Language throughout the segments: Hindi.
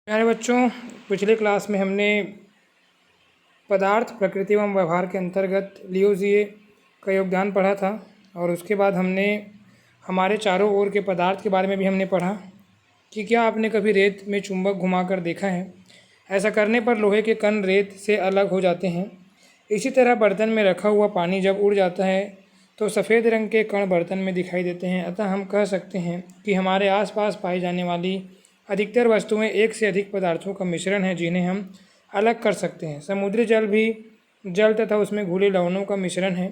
प्यारे बच्चों, पिछले क्लास में हमने पदार्थ, प्रकृति एवं व्यवहार के अंतर्गत लियोजिए का योगदान पढ़ा था और उसके बाद हमने हमारे चारों ओर के पदार्थ के बारे में भी हमने पढ़ा कि क्या आपने कभी रेत में चुंबक घुमाकर देखा है। ऐसा करने पर लोहे के कण रेत से अलग हो जाते हैं। इसी तरह बर्तन में रखा हुआ पानी जब उड़ जाता है तो सफ़ेद रंग के कण बर्तन में दिखाई देते हैं। अतः हम कह सकते हैं कि हमारे आसपास पाई जाने वाली अधिकतर वस्तुएं एक से अधिक पदार्थों का मिश्रण है जिन्हें हम अलग कर सकते हैं। समुद्री जल भी जल तथा उसमें घुले लवणों का मिश्रण है।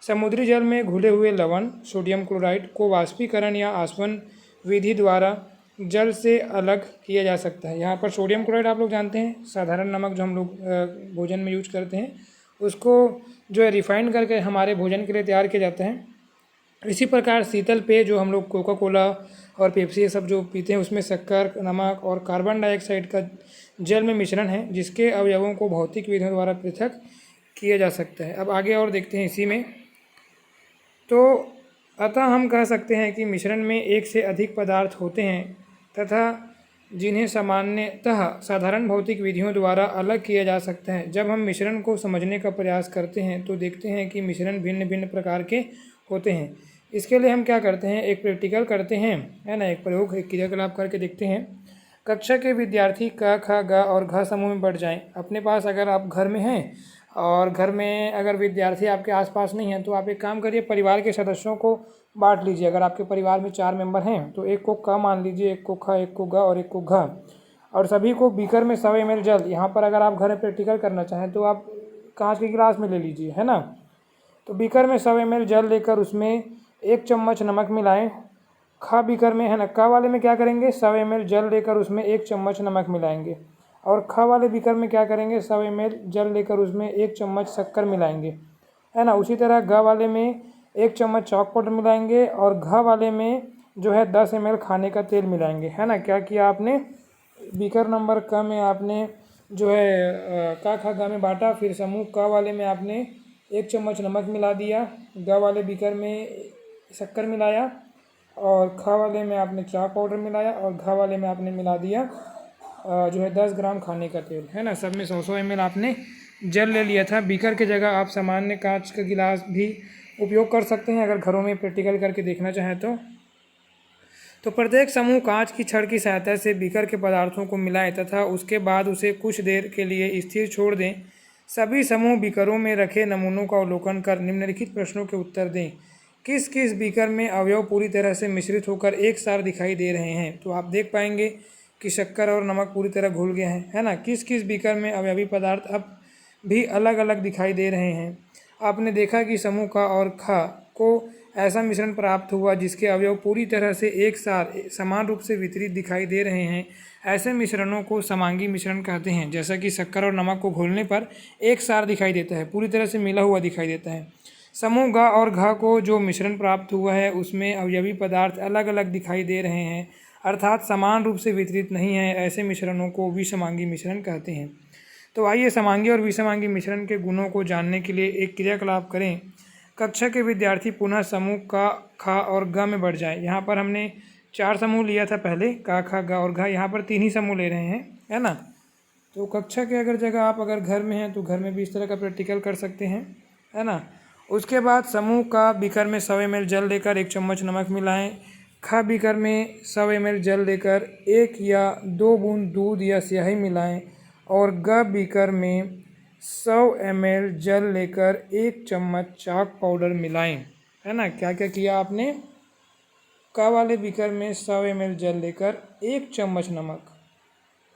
समुद्री जल में घुले हुए लवण सोडियम क्लोराइड को वाष्पीकरण या आसवन विधि द्वारा जल से अलग किया जा सकता है। यहाँ पर सोडियम क्लोराइड आप लोग जानते हैं, साधारण नमक जो हम लोग भोजन में यूज करते हैं, उसको जो है रिफाइंड करके हमारे भोजन के लिए तैयार किया जाता है। इसी प्रकार शीतल पेय जो हम लोग कोका कोला और पेप्सी ये सब जो पीते हैं उसमें शक्कर, नमक और कार्बन डाइऑक्साइड का जल में मिश्रण है जिसके अवयवों को भौतिक विधियों द्वारा पृथक किया जा सकता है। अब आगे और देखते हैं इसी में। तो अतः हम कह सकते हैं कि मिश्रण में एक से अधिक पदार्थ होते हैं तथा जिन्हें सामान्यतः साधारण भौतिक विधियों द्वारा अलग किया जा सकता है। जब हम मिश्रण को समझने का प्रयास करते हैं तो देखते हैं कि मिश्रण भिन्न भिन्न प्रकार के होते हैं। इसके लिए हम क्या करते हैं, एक प्रैक्टिकल करते हैं, है ना, एक प्रयोग, एक क्रियाकलाप करके देखते हैं। कक्षा के विद्यार्थी क, ख, ग और घ समूह में बढ़ जाएं। अपने पास अगर आप घर में हैं और घर में अगर विद्यार्थी आपके आसपास नहीं हैं तो आप एक काम करिए, परिवार के सदस्यों को बांट लीजिए। अगर आपके परिवार में 4 मेंबर हैं तो एक को क मान लीजिए, एक को ख, एक को ग और एक को घ, और सभी को बीकर में 100 ml जल। यहाँ पर अगर आप घर में प्रैक्टिकल करना चाहें तो आप कांच के गिलास में ले लीजिए, है ना। तो बीकर में 100 ml जल लेकर उसमें 1 चम्मच नमक मिलाएं। ख बीकर में, है ना, क वाले में क्या करेंगे, 100 ml जल लेकर उसमें 1 चम्मच नमक मिलाएंगे। और ख वाले बीकर में क्या करेंगे, 100 ml जल लेकर उसमें 1 चम्मच शक्कर मिलाएंगे, है ना। उसी तरह ग वाले में 1 चम्मच चॉक पाउडर मिलाएंगे और घ वाले में जो है 10 ml खाने का तेल मिलाएंगे, है ना। क्या किया आपने, बीकर नंबर क में आपने जो है क ख ग में बांटा, फिर समूह क वाले में आपने 1 चम्मच नमक मिला दिया, ग वाले बीकर में शक्कर मिलाया और ख वाले में आपने चॉक पाउडर मिलाया और घ वाले में आपने मिला दिया जो है 10 ग्राम खाने का तेल, है ना। सब में 100 ml आपने जल ले लिया था। बीकर की जगह आप सामान्य कांच का गिलास भी उपयोग कर सकते हैं अगर घरों में प्रैक्टिकल करके देखना चाहें तो प्रत्येक समूह कांच की छड़ की सहायता से बीकर के पदार्थों को मिलाएं तथा उसके बाद उसे कुछ देर के लिए स्थिर छोड़ दें। सभी समूह बीकरों में रखे नमूनों का अवलोकन कर निम्नलिखित प्रश्नों के उत्तर दें। किस किस बीकर में अवयव पूरी तरह से मिश्रित होकर एक सार दिखाई दे रहे हैं। तो आप देख पाएंगे कि शक्कर और नमक पूरी तरह घुल गए हैं, है ना। किस किस बीकर में अवयवी पदार्थ अब भी अलग अलग दिखाई दे रहे हैं। आपने देखा कि समूह क और ख को ऐसा मिश्रण प्राप्त हुआ जिसके अवयव पूरी तरह से एक सार समान रूप से वितरित दिखाई दे रहे हैं। ऐसे मिश्रणों को समांगी मिश्रण कहते हैं। जैसा कि शक्कर और नमक को घोलने पर एक सार दिखाई देता है, पूरी तरह से मिला हुआ दिखाई देता है। समूह ग और घ को जो मिश्रण प्राप्त हुआ है उसमें अवयवी पदार्थ अलग अलग दिखाई दे रहे हैं, अर्थात समान रूप से वितरित नहीं है। ऐसे मिश्रणों को विसमांगी मिश्रण कहते हैं। तो आइए समांगी और विसमांगी मिश्रण के गुणों को जानने के लिए एक क्रियाकलाप करें। कक्षा के विद्यार्थी पुनः समूह क, ख और ग में बढ़ जाएं। यहाँ पर हमने 4 समूह लिया था पहले, क, ख, ग और घ, यहाँ पर 3 ही समूह ले रहे हैं, है ना। तो कक्षा के अगर जगह आप अगर घर में हैं तो घर में भी इस तरह का प्रैक्टिकल कर सकते हैं, है ना। उसके बाद समूह का बीकर में 100 ml जल लेकर 1 चम्मच नमक मिलाएं। ख बीकर में 100 ml जल लेकर 1 या 2 बूंद दूध या स्याही मिलाएं और ग बीकर में 100 ml जल लेकर 1 चम्मच चाक पाउडर मिलाएं, है ना। क्या क्या किया आपने, क वाले बीकर में 100 ml जल लेकर 1 चम्मच नमक,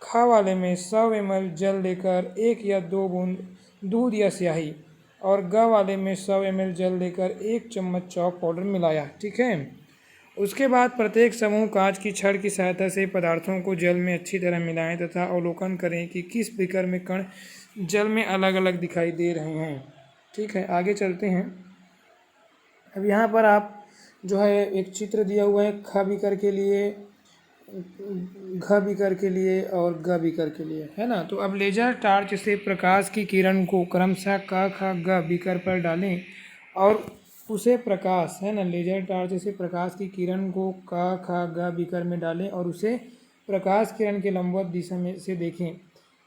ख वाले में 100 ml जल लेकर 1 या 2 बूंद दूध या स्याही और ग वाले में 100 ml जल लेकर 1 चम्मच चॉक पाउडर मिलाया, ठीक है। उसके बाद प्रत्येक समूह कांच की छड़ की सहायता से पदार्थों को जल में अच्छी तरह मिलाएं तथा अवलोकन करें कि किस बीकर में कण जल में अलग अलग दिखाई दे रहे हैं, ठीक है। आगे चलते हैं। अब यहाँ पर आप जो है एक चित्र दिया हुआ है, ख बीकर के लिए, घ बीकर के लिए और ग बीकर के लिए, है ना। तो अब लेजर टार्च से प्रकाश की किरण को क्रमशः क, ख, ग बीकर पर डालें और उसे प्रकाश, है ना, लेजर टार्च से प्रकाश की किरण को क, ख, ग बीकर में डालें और उसे प्रकाश किरण के लंबवत दिशा में से देखें,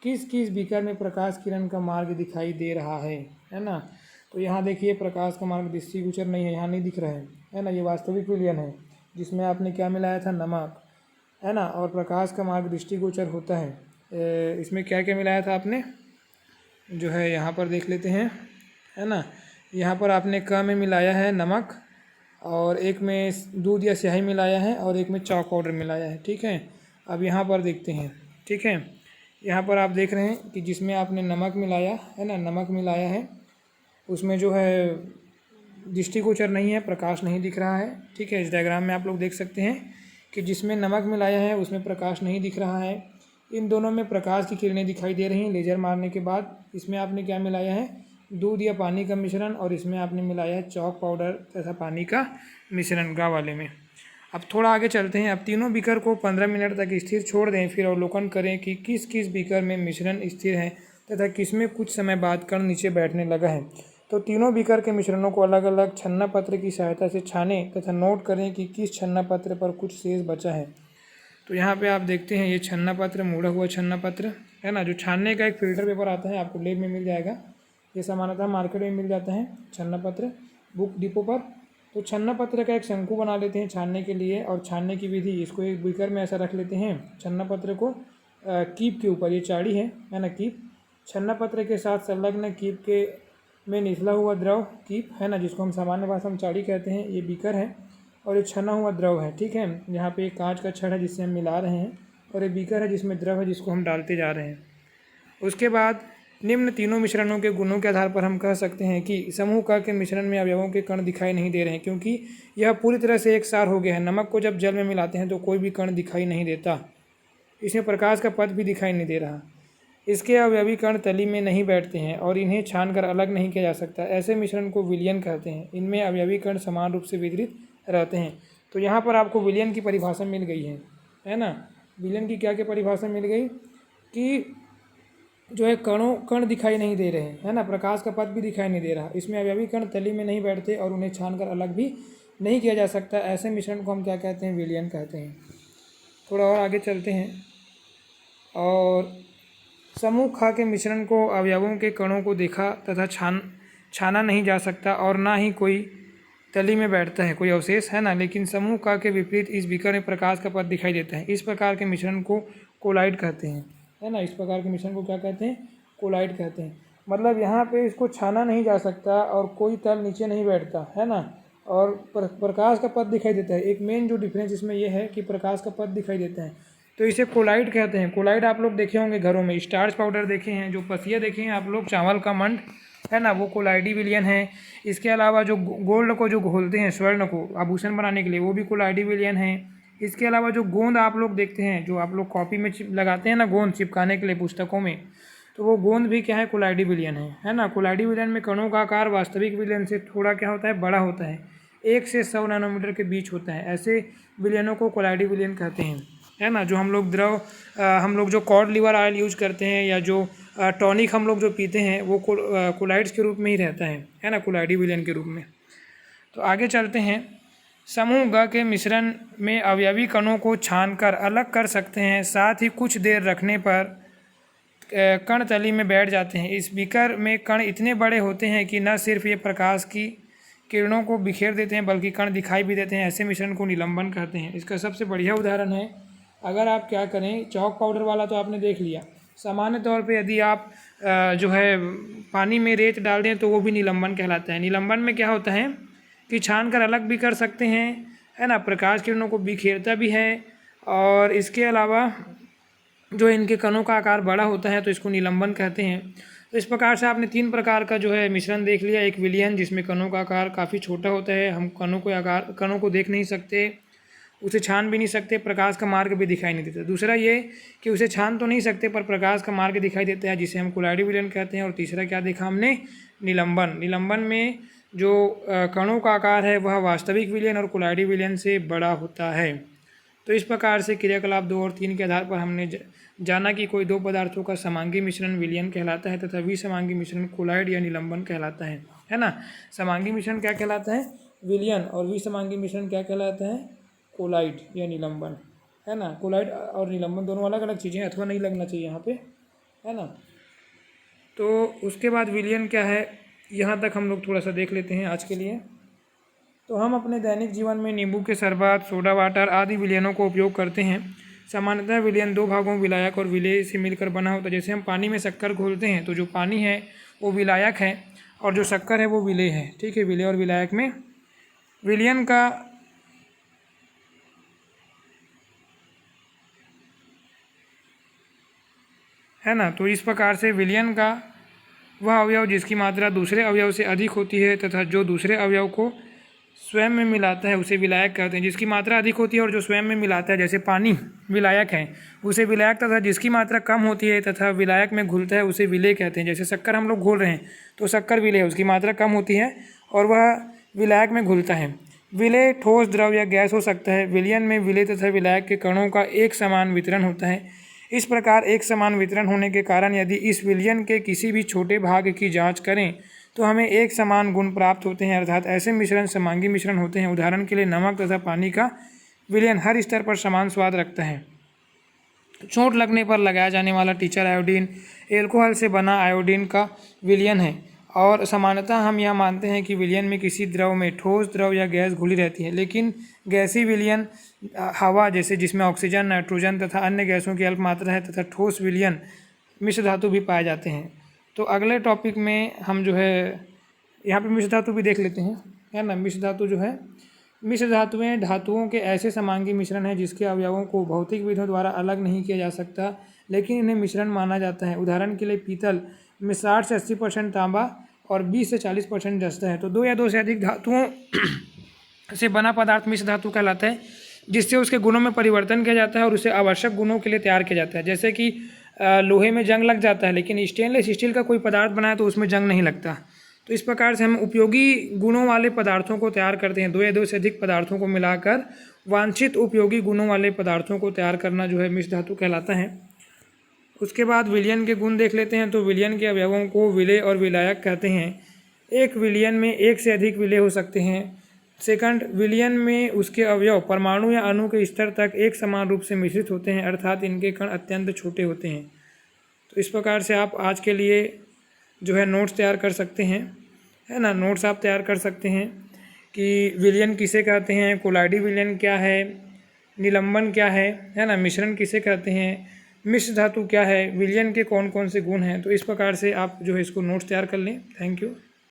किस किस बीकर में प्रकाश किरण का मार्ग दिखाई दे रहा है ना। तो यहाँ देखिए प्रकाश का मार्ग दृष्टिगोचर नहीं है, यहाँ नहीं दिख रहा है ना। ये वास्तविक विलयन है जिसमें आपने क्या मिलाया था, नमक, है ना। और प्रकाश का मार्ग दृष्टिगोचर होता है। इसमें क्या क्या मिलाया था आपने, जो है यहाँ पर देख लेते हैं, है ना। यहाँ पर आपने क में मिलाया है नमक, और एक में दूध या स्याही मिलाया है, और एक में चॉक पाउडर मिलाया है, ठीक है। अब यहाँ पर देखते हैं, ठीक है। यहाँ पर आप देख रहे हैं कि जिसमें आपने नमक मिलाया है ना, नमक मिलाया है, उसमें जो है दृष्टिगोचर नहीं है, प्रकाश नहीं दिख रहा है, ठीक है। इस डायग्राम में आप लोग देख सकते हैं कि जिसमें नमक मिलाया है उसमें प्रकाश नहीं दिख रहा है। इन दोनों में प्रकाश की किरणें दिखाई दे रही हैं लेजर मारने के बाद। इसमें आपने क्या मिलाया है, दूध या पानी का मिश्रण, और इसमें आपने मिलाया है चॉक पाउडर तथा पानी का मिश्रण गा वाले में। अब थोड़ा आगे चलते हैं। अब तीनों बीकर को 15 मिनट तक स्थिर छोड़ दें, फिर अवलोकन करें कि किस किस बीकर में मिश्रण स्थिर है तथा किसमें कुछ समय बाद कण नीचे बैठने लगा है। तो तीनों बीकर के मिश्रणों को अलग अलग छन्ना पत्र की सहायता से छानें तथा नोट करें कि किस छन्ना पत्र पर कुछ शेष बचा है। तो यहाँ पे आप देखते हैं ये छन्ना पत्र, मुड़ा हुआ छन्ना पत्र, है ना। जो छानने का एक फ़िल्टर पेपर आता है, आपको लेब में मिल जाएगा, ये सामान्यतः मार्केट में मिल जाता है छन्ना पत्र बुक डिपो पर। तो छन्ना पत्र का एक शंकु बना लेते हैं छानने के लिए। और छानने की विधि, इसको एक बीकर में ऐसा रख लेते हैं छन्ना पत्र को कीप के ऊपर, ये चाड़ी है ना कीप। छन्ना पत्र के साथ संलग्न कीप के में निचला हुआ द्रव कीप, है ना, जिसको हम सामान्य भाषा में चाड़ी कहते हैं, ये बीकर है। और ये छना हुआ द्रव है, ठीक है। यहाँ पे एक कांच का छड़ है जिससे हम मिला रहे हैं, और ये बीकर है जिसमें द्रव है जिसको हम डालते जा रहे हैं। उसके बाद निम्न तीनों मिश्रणों के गुणों के आधार पर हम कह सकते हैं कि समूह क के मिश्रण में अवयवों के कण दिखाई नहीं दे रहे हैं, क्योंकि यह पूरी तरह से एक सार हो गया है। नमक को जब जल में मिलाते हैं तो कोई भी कण दिखाई नहीं देता, इसमें प्रकाश का पथ भी दिखाई नहीं दे रहा। इसके अवयवी कण तली में नहीं बैठते हैं और इन्हें छानकर अलग नहीं किया जा सकता। ऐसे मिश्रण को विलयन कहते हैं। इनमें अवयवी कण समान रूप से वितरित रहते हैं। तो यहाँ पर आपको विलयन की परिभाषा मिल गई है ना। विलयन की क्या क्या परिभाषा मिल गई कि जो है कण दिखाई नहीं दे रहे हैं, है ना, प्रकाश का पथ भी दिखाई नहीं दे रहा, इसमें अवयवी कण तली में नहीं बैठते और उन्हें छानकर अलग भी नहीं किया जा सकता। ऐसे मिश्रण को हम क्या कहते हैं, विलयन कहते हैं। थोड़ा और आगे चलते हैं। और समूह ख के मिश्रण को अवयवों के कणों को देखा तथा छाना नहीं जा सकता और ना ही कोई तली में बैठता है कोई अवशेष, है ना। लेकिन समूह क के विपरीत इस बीकर में प्रकाश का पथ दिखाई देता है। इस प्रकार के मिश्रण को कोलाइड कहते हैं, है ना। इस प्रकार के मिश्रण को क्या कहते हैं, कोलाइड कहते हैं। मतलब यहाँ पे इसको छाना नहीं जा सकता और कोई तल नीचे नहीं बैठता, है ना, और प्रकाश का पथ दिखाई देता है। एक मेन जो डिफरेंस इसमें यह है कि प्रकाश का पथ दिखाई देता है, तो इसे कोलाइड कहते हैं। कोलाइड आप लोग देखे होंगे घरों में, स्टार्च पाउडर देखे हैं, जो पसिया देखे हैं आप लोग, चावल का मंड, है ना, वो कोलाइडी विलयन है। इसके अलावा जो गोल्ड को जो घोलते हैं, स्वर्ण को आभूषण बनाने के लिए, वो भी कोलाइडी विलयन है। इसके अलावा जो गोंद आप लोग देखते हैं, जो आप लोग कॉपी में लगाते हैं ना, गोंद चिपकाने के लिए पुस्तकों में, तो वो गोंद भी क्या है, कोलाइडी विलयन है ना। कोलाइडी विलयन में कणों का आकार वास्तविक विलयन से थोड़ा क्या होता है, बड़ा होता है, 1 से 100 नैनोमीटर के बीच होता है। ऐसे विलयनों को कोलाइडी विलयन कहते हैं, है ना। जो हम लोग हम लोग जो कॉड लिवर ऑयल यूज करते हैं या जो टॉनिक हम लोग जो पीते हैं, वो कोलाइड्स के रूप में ही रहता है ना, कोलाइडी विलयन के रूप में। तो आगे चलते हैं। समूह ग के मिश्रण में अवयवी कणों को छानकर अलग कर सकते हैं, साथ ही कुछ देर रखने पर कण तली में बैठ जाते हैं। इस बीकर में कण इतने बड़े होते हैं कि न सिर्फ ये प्रकाश की किरणों को बिखेर देते हैं बल्कि कण दिखाई भी देते हैं। ऐसे मिश्रण को निलंबन कहते हैं। इसका सबसे बढ़िया उदाहरण है, अगर आप क्या करें, चॉक पाउडर वाला तो आपने देख लिया। सामान्य तौर पे यदि आप जो है पानी में रेत डाल दें तो वो भी निलंबन कहलाता है। निलंबन में क्या होता है कि छान कर अलग भी कर सकते हैं, है ना, प्रकाश किरणों को बिखेरता भी है, और इसके अलावा जो इनके कणों का आकार बड़ा होता है तो इसको निलंबन कहते हैं। तो इस प्रकार से आपने 3 प्रकार का जो है मिश्रण देख लिया। एक विलयन जिसमें कणों का आकार काफ़ी छोटा होता है, हम कणों को देख नहीं सकते, उसे छान भी नहीं सकते, प्रकाश का मार्ग भी दिखाई नहीं देता। दूसरा ये कि उसे छान तो नहीं सकते पर प्रकाश का मार्ग दिखाई देता है, जिसे हम कोलाइडी विलयन कहते हैं। और तीसरा क्या देखा हमने, निलंबन। निलंबन में जो कणों का आकार है वह वास्तविक विलयन और कोलाइडी विलयन से बड़ा होता है। तो इस प्रकार से क्रियाकलाप 2 और 3 के आधार पर हमने जाना कि कोई 2 पदार्थों का समांगी मिश्रण विलयन कहलाता है तथा विसमांगी मिश्रण कोलाइड या निलंबन कहलाता है ना। समांगी मिश्रण क्या कहलाता है, विलयन, और विसमांगी मिश्रण क्या कहलाता है, कोलाइड या निलंबन, है ना। कोलाइड और निलंबन दोनों अलग अलग चीज़ें हैं, अथवा नहीं लगना चाहिए यहाँ पे, है ना। तो उसके बाद विलयन क्या है, यहाँ तक हम लोग थोड़ा सा देख लेते हैं आज के लिए। तो हम अपने दैनिक जीवन में नींबू के शरबत, सोडा वाटर आदि विलयनों को उपयोग करते हैं। सामान्यतः विलयन दो भागों विलायक और विलेय से मिलकर बना होता है। जैसे हम पानी में शक्कर घोलते हैं तो जो पानी है वो विलायक है और जो शक्कर है वो विलेय है, ठीक है। विलेय और विलायक में विलयन का है ना। तो इस प्रकार से विलयन का वह अवयव जिसकी मात्रा दूसरे अवयव से अधिक होती है तथा जो दूसरे अवयव को स्वयं में मिलाता है उसे विलायक कहते हैं। जिसकी मात्रा अधिक होती है और जो स्वयं में मिलाता है, जैसे पानी विलायक है उसे विलायक, तथा जिसकी मात्रा कम होती है तथा विलायक में घुलता है उसे विलेय कहते हैं। जैसे शक्कर हम लोग घोल रहे हैं तो शक्कर विलेय है, उसकी मात्रा कम होती है और वह विलायक में घुलता है। विलेय ठोस, द्रव या गैस हो सकता है। विलयन में विलेय तथा विलायक के कणों का एक समान वितरण होता है। इस प्रकार एक समान वितरण होने के कारण यदि इस विलयन के किसी भी छोटे भाग की जांच करें तो हमें एक समान गुण प्राप्त होते हैं, अर्थात ऐसे मिश्रण समांगी मिश्रण होते हैं। उदाहरण के लिए नमक तथा पानी का विलयन हर स्तर पर समान स्वाद रखता है। चोट लगने पर लगाया जाने वाला टीचर आयोडीन एल्कोहल से बना आयोडीन का विलयन है और सामान्यतः हम यह मानते हैं कि विलयन में किसी द्रव में ठोस, द्रव या गैस घुली रहती है, लेकिन गैसीय विलयन हवा जैसे जिसमें ऑक्सीजन, नाइट्रोजन तथा अन्य गैसों की अल्प मात्रा है तथा ठोस विलयन मिश्र धातु भी पाए जाते हैं। तो अगले टॉपिक में हम जो है यहाँ पे मिश्र धातु भी देख लेते हैं, है ना। मिश्र धातु जो है, मिश्र धातुएं धातुओं के ऐसे समांगी मिश्रण हैं जिसके अवयवों को भौतिक विधियों द्वारा अलग नहीं किया जा सकता, लेकिन इन्हें मिश्रण माना जाता है। उदाहरण के लिए पीतल में 60 से 80% तांबा और 20 से 40% जस्ता है। तो दो या दो से अधिक धातुओं से बना पदार्थ मिश्र धातु कहलाता है, जिससे उसके गुणों में परिवर्तन किया जाता है और उसे आवश्यक गुणों के लिए तैयार किया जाता है। जैसे कि लोहे में जंग लग जाता है, लेकिन स्टेनलेस स्टील का कोई पदार्थ बनाए तो उसमें जंग नहीं लगता। तो इस प्रकार से हम उपयोगी गुणों वाले पदार्थों को तैयार करते हैं। दो या दो से अधिक पदार्थों को मिलाकर वांछित उपयोगी गुणों वाले पदार्थों को तैयार करना जो है मिश्र धातु कहलाता है। उसके बाद विलयन के गुण देख लेते हैं। तो विलयन के अवयवों को विलेय और विलायक कहते हैं। एक विलयन में एक से अधिक विलेय हो सकते हैं। सेकंड, विलयन में उसके अवयव परमाणु या अणु के स्तर तक एक समान रूप से मिश्रित होते हैं, अर्थात इनके कण अत्यंत छोटे होते हैं। तो इस प्रकार से आप आज के लिए जो है नोट्स तैयार कर सकते हैं, है ना। नोट्स आप तैयार कर सकते हैं कि विलयन किसे कहते हैं, कोलाइडी विलयन क्या है, निलंबन क्या है ना, मिश्रण किसे कहते हैं, मिश्र धातु क्या है, विलयन के कौन कौन से गुण हैं। तो इस प्रकार से आप जो है इसको नोट्स तैयार कर लें। Thank you.